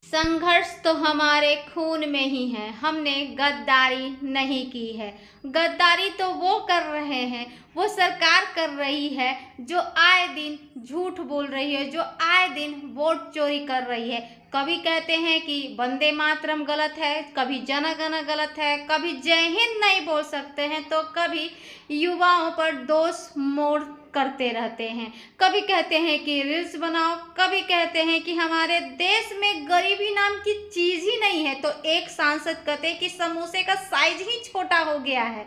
संघर्ष तो हमारे खून में ही है। हमने गद्दारी नहीं की है। गद्दारी तो वो कर रहे हैं, वो सरकार कर रही है जो आए दिन झूठ बोल रही है, जो आए दिन वोट चोरी कर रही है। कभी कहते हैं कि वंदे मातरम गलत है, कभी जन गण गलत है, कभी जय हिंद नहीं बोल सकते हैं, तो कभी युवाओं पर दोष मोड़ करते रहते हैं। कभी कहते हैं कि रील्स बनाओ, कभी कहते हैं कि हमारे देश में गरीबी नाम की चीज ही नहीं है, तो एक सांसद कहते हैं कि समोसे का साइज ही छोटा हो गया है।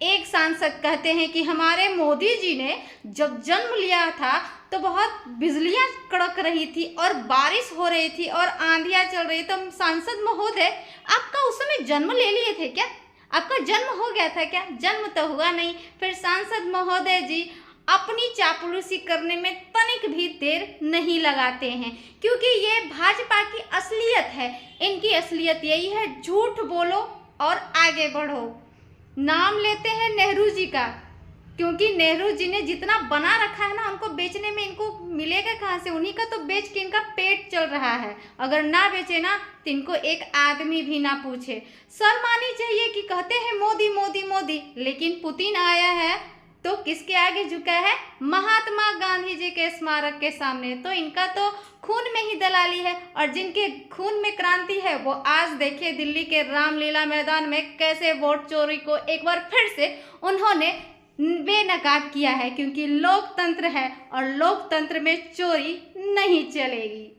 एक सांसद कहते हैं कि हमारे मोदी जी ने जब जन्म लिया था तो बहुत बिजलियां कड़क रही थी और बारिश हो रही थी और आंधियां चल रही। तो सांसद महोदय, आपका उस समय जन्म ले लिए थे क्या? आपका जन्म हो गया था क्या? जन्म तो हुआ नहीं। फिर सांसद महोदय जी अपनी चापलूसी करने में तनिक भी देर नहीं लगाते हैं, क्योंकि ये भाजपा की असलियत है। इनकी असलियत यही है, झूठ बोलो और आगे बढ़ो। नाम लेते हैं नेहरू जी का, क्योंकि नेहरू जी ने जितना बना रखा है ना, उनको बेचने में इनको मिलेगा कहाँ से? उन्हीं का तो बेच के इनका पेट चल रहा है। अगर ना बेचे ना तो इनको एक आदमी भी ना पूछे। शर्म आनी चाहिए कि कहते हैं मोदी मोदी मोदी, लेकिन पुतिन आया है तो किसके आगे झुका है? महात्मा गांधी जी के स्मारक के सामने। तो इनका तो खून में ही दलाली है, और जिनके खून में क्रांति है वो आज देखिए दिल्ली के रामलीला मैदान में कैसे वोट चोरी को एक बार फिर से उन्होंने बेनकाब किया है, क्योंकि लोकतंत्र है और लोकतंत्र में चोरी नहीं चलेगी।